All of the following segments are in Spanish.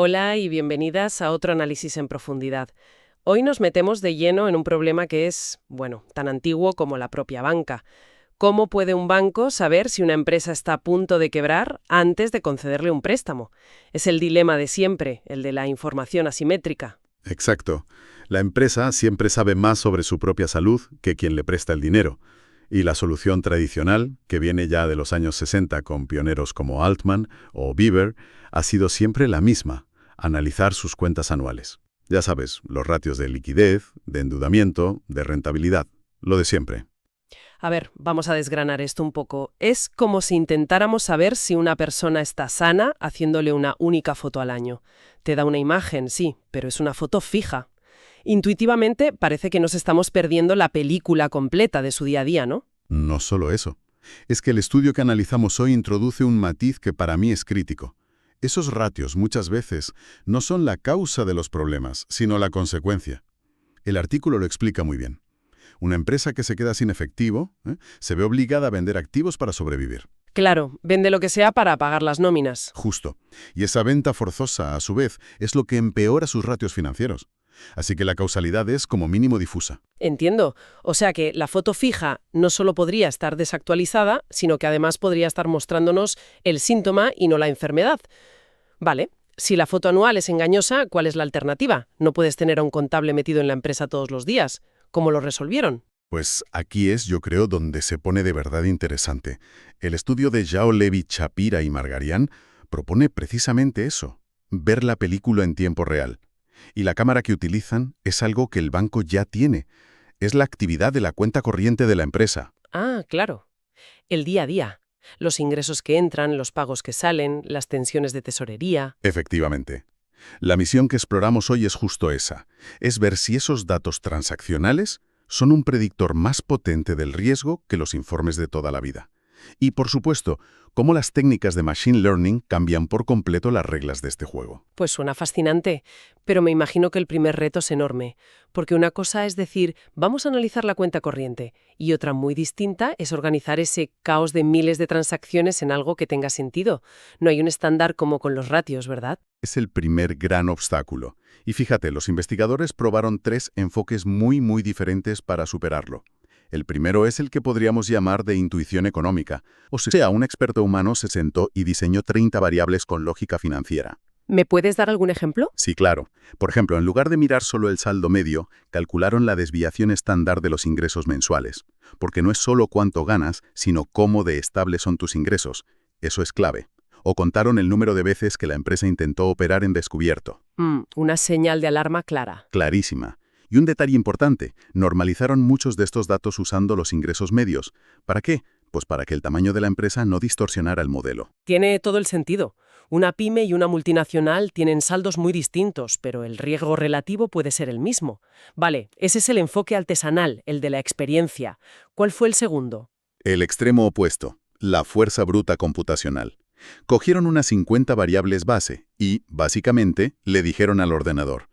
Hola y bienvenidas a otro análisis en profundidad. Hoy nos metemos de lleno en un problema que es, bueno, tan antiguo como la propia banca. ¿Cómo puede un banco saber si una empresa está a punto de quebrar antes de concederle un préstamo? Es el dilema de siempre, el de la información asimétrica. Exacto. La empresa siempre sabe más sobre su propia salud que quien le presta el dinero. Y la solución tradicional, que viene ya de los años 60 con pioneros como Altman o Beaver, ha sido siempre la misma: analizar sus cuentas anuales. Ya sabes, los ratios de liquidez, de endeudamiento, de rentabilidad. Lo de siempre. A ver, vamos a desgranar esto un poco. Es como si intentáramos saber si una persona está sana haciéndole una única foto al año. Te da una imagen, sí, pero es una foto fija. Intuitivamente parece que nos estamos perdiendo la película completa de su día a día, ¿no? No solo eso. Es que el estudio que analizamos hoy introduce un matiz que para mí es crítico. Esos ratios muchas veces no son la causa de los problemas, sino la consecuencia. El artículo lo explica muy bien. Una empresa que se queda sin efectivo, se ve obligada a vender activos para sobrevivir. Claro, vende lo que sea para pagar las nóminas. Justo. Y esa venta forzosa, a su vez, es lo que empeora sus ratios financieros. Así que la causalidad es como mínimo difusa. Entiendo. O sea que la foto fija no solo podría estar desactualizada, sino que además podría estar mostrándonos el síntoma y no la enfermedad. Vale. Si la foto anual es engañosa, ¿cuál es la alternativa? No puedes tener a un contable metido en la empresa todos los días. ¿Cómo lo resolvieron? Pues aquí es, yo creo, donde se pone de verdad interesante. El estudio de Yao Levi, Chapira y Margarian propone precisamente eso: ver la película en tiempo real. Y la cámara que utilizan es algo que el banco ya tiene. Es la actividad de la cuenta corriente de la empresa. Ah, claro. El día a día. Los ingresos que entran, los pagos que salen, las tensiones de tesorería. Efectivamente. La misión que exploramos hoy es justo esa: es ver si esos datos transaccionales son un predictor más potente del riesgo que los informes de toda la vida. Y, por supuesto, cómo las técnicas de Machine Learning cambian por completo las reglas de este juego. Pues suena fascinante, pero me imagino que el primer reto es enorme, porque una cosa es decir, vamos a analizar la cuenta corriente, y otra muy distinta es organizar ese caos de miles de transacciones en algo que tenga sentido. No hay un estándar como con los ratios, ¿verdad? Es el primer gran obstáculo. Y fíjate, los investigadores probaron 3 enfoques muy diferentes para superarlo. El primero es el que podríamos llamar de intuición económica. O sea, un experto humano se sentó y diseñó 30 variables con lógica financiera. ¿Me puedes dar algún ejemplo? Sí, claro. Por ejemplo, en lugar de mirar solo el saldo medio, calcularon la desviación estándar de los ingresos mensuales. Porque no es solo cuánto ganas, sino cómo de estables son tus ingresos. Eso es clave. O contaron el número de veces que la empresa intentó operar en descubierto. Una señal de alarma clara. Clarísima. Y un detalle importante: normalizaron muchos de estos datos usando los ingresos medios. ¿Para qué? Pues para que el tamaño de la empresa no distorsionara el modelo. Tiene todo el sentido. Una pyme y una multinacional tienen saldos muy distintos, pero el riesgo relativo puede ser el mismo. Vale, ese es el enfoque artesanal, el de la experiencia. ¿Cuál fue el segundo? El extremo opuesto: la fuerza bruta computacional. Cogieron unas 50 variables base y, básicamente, le dijeron al ordenador: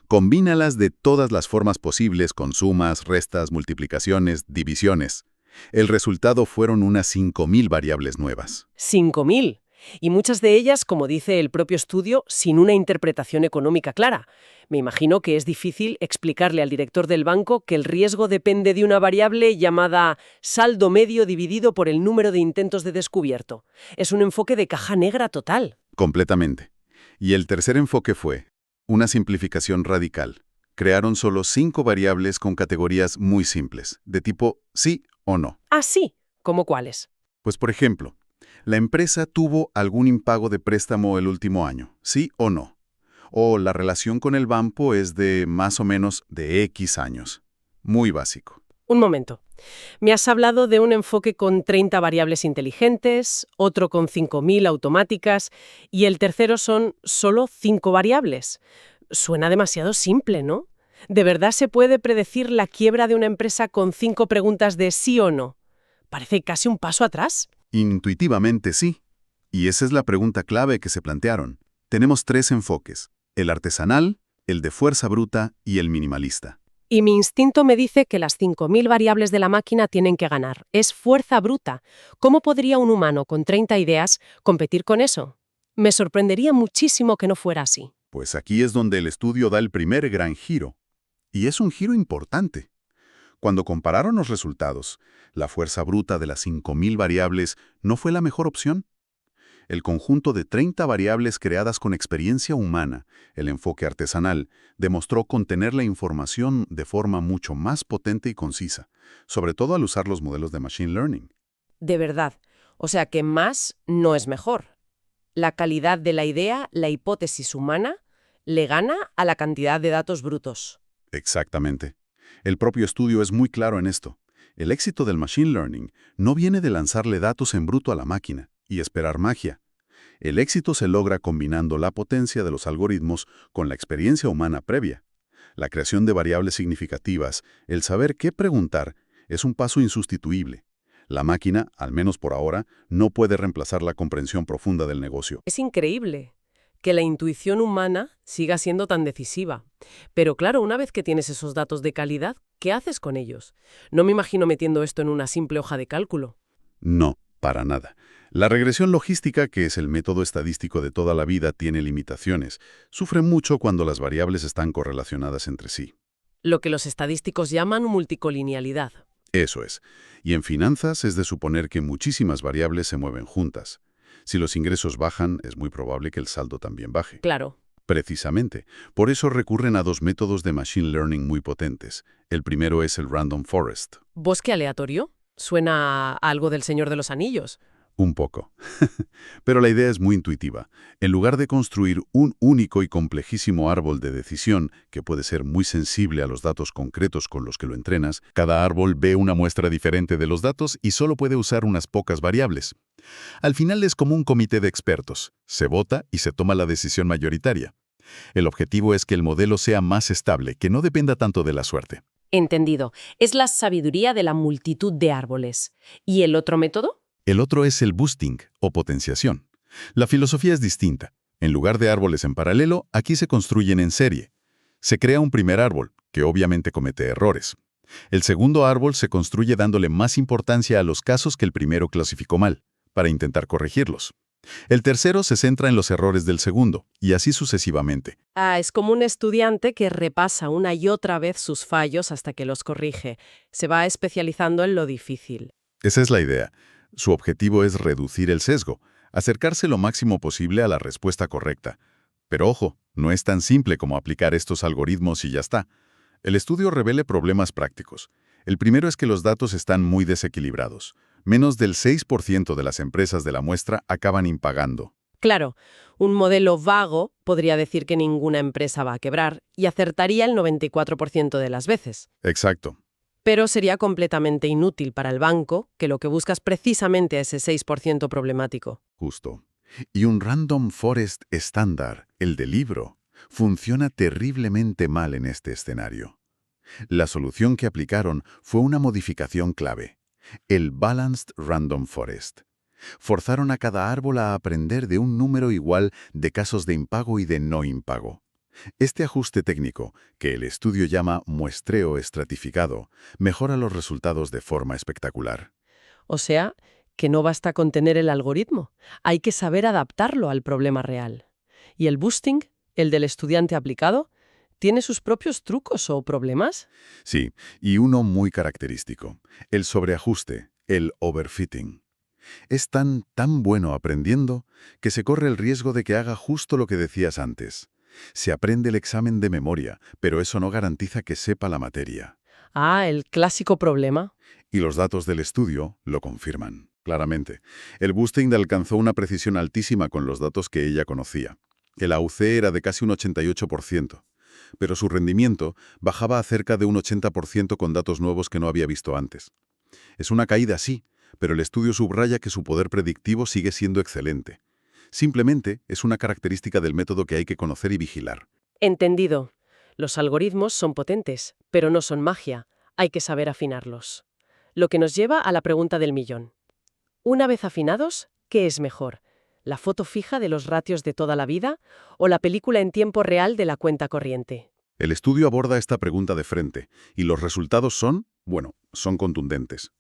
combínalas de todas las formas posibles con sumas, restas, multiplicaciones, divisiones. El resultado fueron unas 5.000 variables nuevas. 5.000. Y muchas de ellas, como dice el propio estudio, sin una interpretación económica clara. Me imagino que es difícil explicarle al director del banco que el riesgo depende de una variable llamada saldo medio dividido por el número de intentos de descubierto. Es un enfoque de caja negra total. Completamente. Y el tercer enfoque fue una simplificación radical. Crearon solo 5 variables con categorías muy simples, de tipo sí o no. Ah, sí. ¿Cómo cuáles? Pues, por ejemplo, la empresa tuvo algún impago de préstamo el último año, ¿sí o no? O la relación con el banco es de más o menos de X años. Muy básico. Un momento. Me has hablado de un enfoque con 30 variables inteligentes, otro con 5.000 automáticas y el tercero son solo 5 variables. Suena demasiado simple, ¿no? ¿De verdad se puede predecir la quiebra de una empresa con 5 preguntas de sí o no? Parece casi un paso atrás. Intuitivamente sí. Y esa es la pregunta clave que se plantearon. Tenemos 3 enfoques: el artesanal, el de fuerza bruta y el minimalista. Y mi instinto me dice que las 5.000 variables de la máquina tienen que ganar. Es fuerza bruta. ¿Cómo podría un humano con 30 ideas competir con eso? Me sorprendería muchísimo que no fuera así. Pues aquí es donde el estudio da el primer gran giro. Y es un giro importante. Cuando compararon los resultados, la fuerza bruta de las 5.000 variables no fue la mejor opción. El conjunto de 30 variables creadas con experiencia humana, el enfoque artesanal, demostró contener la información de forma mucho más potente y concisa, sobre todo al usar los modelos de Machine Learning. De verdad. O sea que más no es mejor. La calidad de la idea, la hipótesis humana, le gana a la cantidad de datos brutos. Exactamente. El propio estudio es muy claro en esto. El éxito del Machine Learning no viene de lanzarle datos en bruto a la máquina y esperar magia. El éxito se logra combinando la potencia de los algoritmos con la experiencia humana previa. La creación de variables significativas, el saber qué preguntar, es un paso insustituible. La máquina, al menos por ahora, no puede reemplazar la comprensión profunda del negocio. Es increíble que la intuición humana siga siendo tan decisiva. Pero claro, una vez que tienes esos datos de calidad, ¿qué haces con ellos? No me imagino metiendo esto en una simple hoja de cálculo. No, para nada. La regresión logística, que es el método estadístico de toda la vida, tiene limitaciones. Sufre mucho cuando las variables están correlacionadas entre sí. Lo que los estadísticos llaman multicolinealidad. Eso es. Y en finanzas es de suponer que muchísimas variables se mueven juntas. Si los ingresos bajan, es muy probable que el saldo también baje. Claro. Precisamente. Por eso recurren a dos métodos de Machine Learning muy potentes. El primero es el Random Forest. ¿Bosque aleatorio? Suena a algo del Señor de los Anillos. Un poco. Pero la idea es muy intuitiva. En lugar de construir un único y complejísimo árbol de decisión, que puede ser muy sensible a los datos concretos con los que lo entrenas, cada árbol ve una muestra diferente de los datos y solo puede usar unas pocas variables. Al final es como un comité de expertos. Se vota y se toma la decisión mayoritaria. El objetivo es que el modelo sea más estable, que no dependa tanto de la suerte. Entendido. Es la sabiduría de la multitud de árboles. ¿Y el otro método? El otro es el boosting, o potenciación. La filosofía es distinta. En lugar de árboles en paralelo, aquí se construyen en serie. Se crea un primer árbol, que obviamente comete errores. El segundo árbol se construye dándole más importancia a los casos que el primero clasificó mal, para intentar corregirlos. El tercero se centra en los errores del segundo, y así sucesivamente. Es como un estudiante que repasa una y otra vez sus fallos hasta que los corrige. Se va especializando en lo difícil. Esa es la idea. Su objetivo es reducir el sesgo, acercarse lo máximo posible a la respuesta correcta. Pero ojo, no es tan simple como aplicar estos algoritmos y ya está. El estudio revela problemas prácticos. El primero es que los datos están muy desequilibrados. Menos del 6% de las empresas de la muestra acaban impagando. Claro, un modelo vago podría decir que ninguna empresa va a quebrar y acertaría el 94% de las veces. Exacto. Pero sería completamente inútil para el banco, que lo que busca es precisamente ese 6% problemático. Justo. Y un Random Forest estándar, el de libro, funciona terriblemente mal en este escenario. La solución que aplicaron fue una modificación clave, el Balanced Random Forest. Forzaron a cada árbol a aprender de un número igual de casos de impago y de no impago. Este ajuste técnico, que el estudio llama muestreo estratificado, mejora los resultados de forma espectacular. O sea, que no basta con tener el algoritmo, hay que saber adaptarlo al problema real. ¿Y el boosting, el del estudiante aplicado, tiene sus propios trucos o problemas? Sí, y uno muy característico, el sobreajuste, el overfitting. Es tan bueno aprendiendo que se corre el riesgo de que haga justo lo que decías antes. Se aprende el examen de memoria, pero eso no garantiza que sepa la materia. El clásico problema. Y los datos del estudio lo confirman, claramente. El boosting alcanzó una precisión altísima con los datos que ella conocía. El AUC era de casi un 88%, pero su rendimiento bajaba a cerca de un 80% con datos nuevos que no había visto antes. Es una caída, sí, pero el estudio subraya que su poder predictivo sigue siendo excelente. Simplemente es una característica del método que hay que conocer y vigilar. Entendido. Los algoritmos son potentes, pero no son magia. Hay que saber afinarlos. Lo que nos lleva a la pregunta del millón. Una vez afinados, ¿qué es mejor? ¿La foto fija de los ratios de toda la vida o la película en tiempo real de la cuenta corriente? El estudio aborda esta pregunta de frente, y los resultados son contundentes.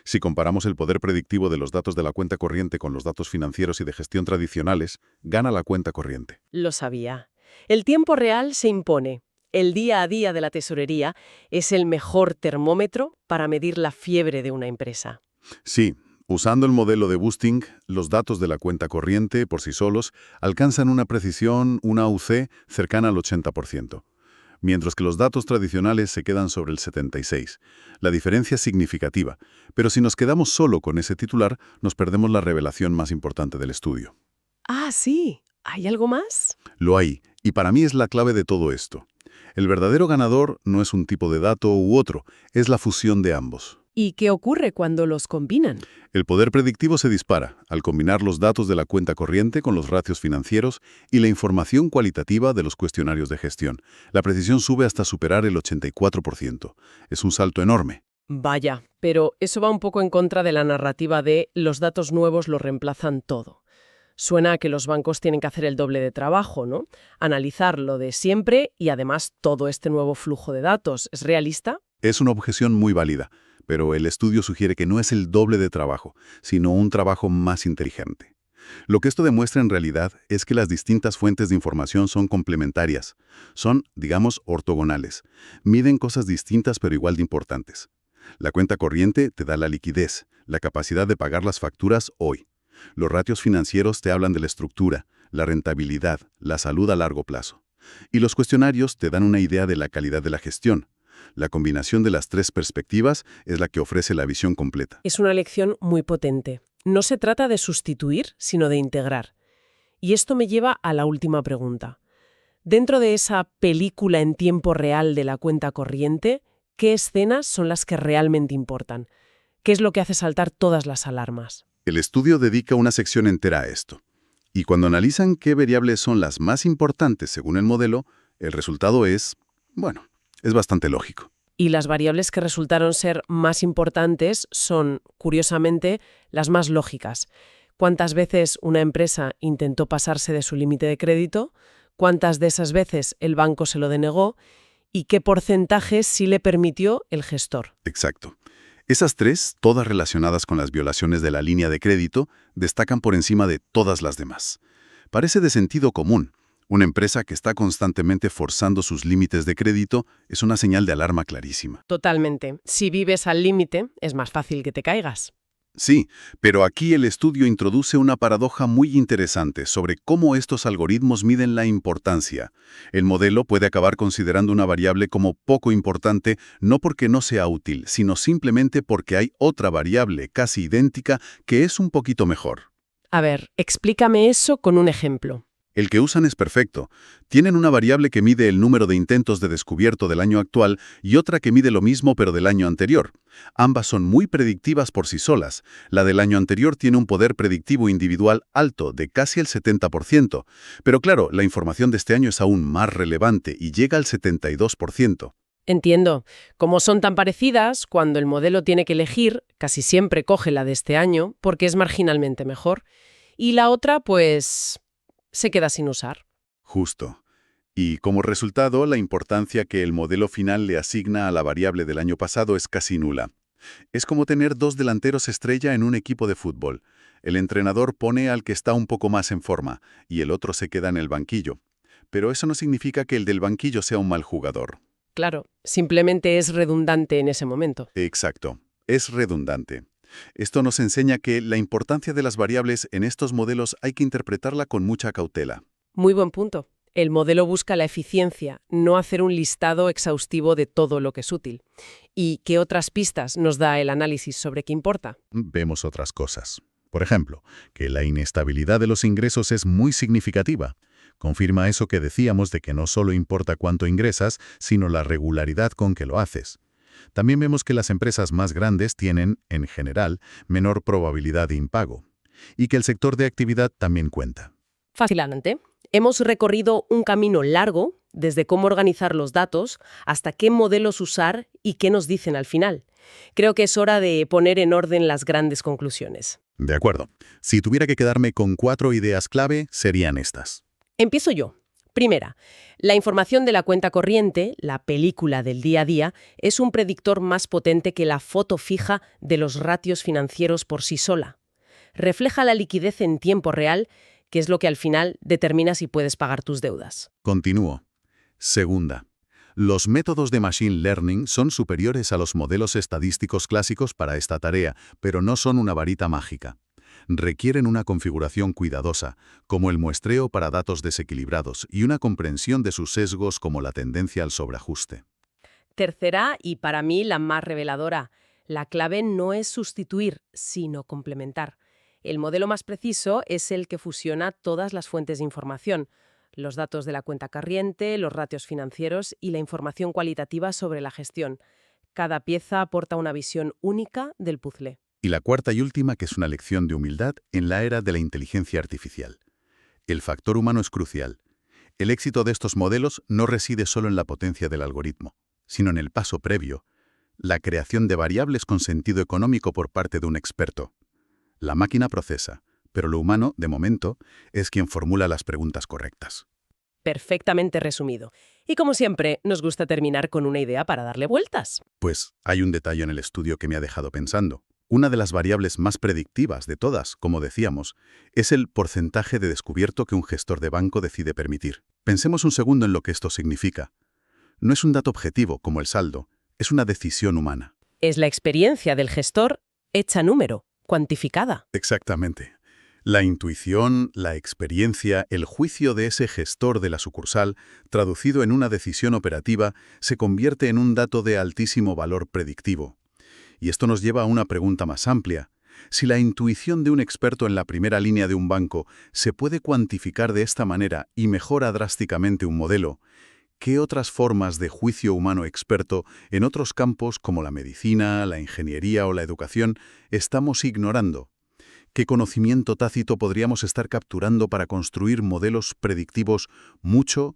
Si comparamos el poder predictivo de los datos de la cuenta corriente con los datos financieros y de gestión tradicionales, gana la cuenta corriente. Lo sabía. El tiempo real se impone. El día a día de la tesorería es el mejor termómetro para medir la fiebre de una empresa. Sí, usando el modelo de boosting, los datos de la cuenta corriente, por sí solos, alcanzan una precisión, una UC, cercana al 80%, mientras que los datos tradicionales se quedan sobre el 76%. La diferencia es significativa, pero si nos quedamos solo con ese titular, nos perdemos la revelación más importante del estudio. Ah, sí. ¿Hay algo más? Lo hay, y para mí es la clave de todo esto. El verdadero ganador no es un tipo de dato u otro, es la fusión de ambos. ¿Y qué ocurre cuando los combinan? El poder predictivo se dispara al combinar los datos de la cuenta corriente con los ratios financieros y la información cualitativa de los cuestionarios de gestión. La precisión sube hasta superar el 84%. Es un salto enorme. Vaya, pero eso va un poco en contra de la narrativa de los datos nuevos lo reemplazan todo. Suena a que los bancos tienen que hacer el doble de trabajo, ¿no? Analizar lo de siempre y además todo este nuevo flujo de datos. ¿Es realista? Es una objeción muy válida, pero el estudio sugiere que no es el doble de trabajo, sino un trabajo más inteligente. Lo que esto demuestra en realidad es que las distintas fuentes de información son complementarias. Son, digamos, ortogonales. Miden cosas distintas pero igual de importantes. La cuenta corriente te da la liquidez, la capacidad de pagar las facturas hoy. Los ratios financieros te hablan de la estructura, la rentabilidad, la salud a largo plazo. Y los cuestionarios te dan una idea de la calidad de la gestión. La combinación de las tres perspectivas es la que ofrece la visión completa. Es una lección muy potente. No se trata de sustituir, sino de integrar. Y esto me lleva a la última pregunta. Dentro de esa película en tiempo real de la cuenta corriente, ¿qué escenas son las que realmente importan? ¿Qué es lo que hace saltar todas las alarmas? El estudio dedica una sección entera a esto. Y cuando analizan qué variables son las más importantes según el modelo, el resultado es, bueno, es bastante lógico. Y las variables que resultaron ser más importantes son, curiosamente, las más lógicas. ¿Cuántas veces una empresa intentó pasarse de su límite de crédito? ¿Cuántas de esas veces el banco se lo denegó? ¿Y qué porcentaje sí le permitió el gestor? Exacto. Esas tres, todas relacionadas con las violaciones de la línea de crédito, destacan por encima de todas las demás. Parece de sentido común. Una empresa que está constantemente forzando sus límites de crédito es una señal de alarma clarísima. Totalmente. Si vives al límite, es más fácil que te caigas. Sí, pero aquí el estudio introduce una paradoja muy interesante sobre cómo estos algoritmos miden la importancia. El modelo puede acabar considerando una variable como poco importante no porque no sea útil, sino simplemente porque hay otra variable casi idéntica que es un poquito mejor. A ver, explícame eso con un ejemplo. El que usan es perfecto. Tienen una variable que mide el número de intentos de descubierto del año actual y otra que mide lo mismo pero del año anterior. Ambas son muy predictivas por sí solas. La del año anterior tiene un poder predictivo individual alto, de casi el 70%. Pero claro, la información de este año es aún más relevante y llega al 72%. Entiendo. Como son tan parecidas, cuando el modelo tiene que elegir, casi siempre coge la de este año porque es marginalmente mejor. Y la otra, pues, se queda sin usar. Justo. Y como resultado, la importancia que el modelo final le asigna a la variable del año pasado es casi nula. Es como tener dos delanteros estrella en un equipo de fútbol. El entrenador pone al que está un poco más en forma y el otro se queda en el banquillo. Pero eso no significa que el del banquillo sea un mal jugador. Claro, simplemente es redundante en ese momento. Exacto, es redundante. Esto nos enseña que la importancia de las variables en estos modelos hay que interpretarla con mucha cautela. Muy buen punto. El modelo busca la eficiencia, no hacer un listado exhaustivo de todo lo que es útil. ¿Y qué otras pistas nos da el análisis sobre qué importa? Vemos otras cosas. Por ejemplo, que la inestabilidad de los ingresos es muy significativa. Confirma eso que decíamos de que no solo importa cuánto ingresas, sino la regularidad con que lo haces. También vemos que las empresas más grandes tienen, en general, menor probabilidad de impago. Y que el sector de actividad también cuenta. Fascinante. Hemos recorrido un camino largo, desde cómo organizar los datos hasta qué modelos usar y qué nos dicen al final. Creo que es hora de poner en orden las grandes conclusiones. De acuerdo. Si tuviera que quedarme con 4 ideas clave, serían estas. Empiezo yo. Primera, la información de la cuenta corriente, la película del día a día, es un predictor más potente que la foto fija de los ratios financieros por sí sola. Refleja la liquidez en tiempo real, que es lo que al final determina si puedes pagar tus deudas. Continúo. Segunda. Los métodos de Machine Learning son superiores a los modelos estadísticos clásicos para esta tarea, pero no son una varita mágica. Requieren una configuración cuidadosa, como el muestreo para datos desequilibrados y una comprensión de sus sesgos como la tendencia al sobreajuste. Tercera, y para mí la más reveladora, la clave no es sustituir, sino complementar. El modelo más preciso es el que fusiona todas las fuentes de información, los datos de la cuenta corriente, los ratios financieros y la información cualitativa sobre la gestión. Cada pieza aporta una visión única del puzzle. Y la cuarta y última, que es una lección de humildad en la era de la inteligencia artificial. El factor humano es crucial. El éxito de estos modelos no reside solo en la potencia del algoritmo, sino en el paso previo, la creación de variables con sentido económico por parte de un experto. La máquina procesa, pero lo humano, de momento, es quien formula las preguntas correctas. Perfectamente resumido. Y como siempre, nos gusta terminar con una idea para darle vueltas. Pues hay un detalle en el estudio que me ha dejado pensando. Una de las variables más predictivas de todas, como decíamos, es el porcentaje de descubierto que un gestor de banco decide permitir. Pensemos un segundo en lo que esto significa. No es un dato objetivo como el saldo, es una decisión humana. Es la experiencia del gestor hecha número, cuantificada. Exactamente. La intuición, la experiencia, el juicio de ese gestor de la sucursal, traducido en una decisión operativa, se convierte en un dato de altísimo valor predictivo. Y esto nos lleva a una pregunta más amplia. Si la intuición de un experto en la primera línea de un banco se puede cuantificar de esta manera y mejora drásticamente un modelo, ¿qué otras formas de juicio humano experto en otros campos como la medicina, la ingeniería o la educación estamos ignorando? ¿Qué conocimiento tácito podríamos estar capturando para construir modelos predictivos mucho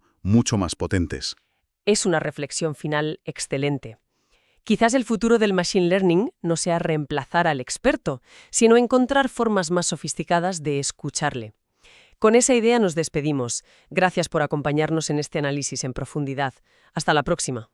más potentes? Es una reflexión final excelente. Quizás el futuro del Machine Learning no sea reemplazar al experto, sino encontrar formas más sofisticadas de escucharle. Con esa idea nos despedimos. Gracias por acompañarnos en este análisis en profundidad. Hasta la próxima.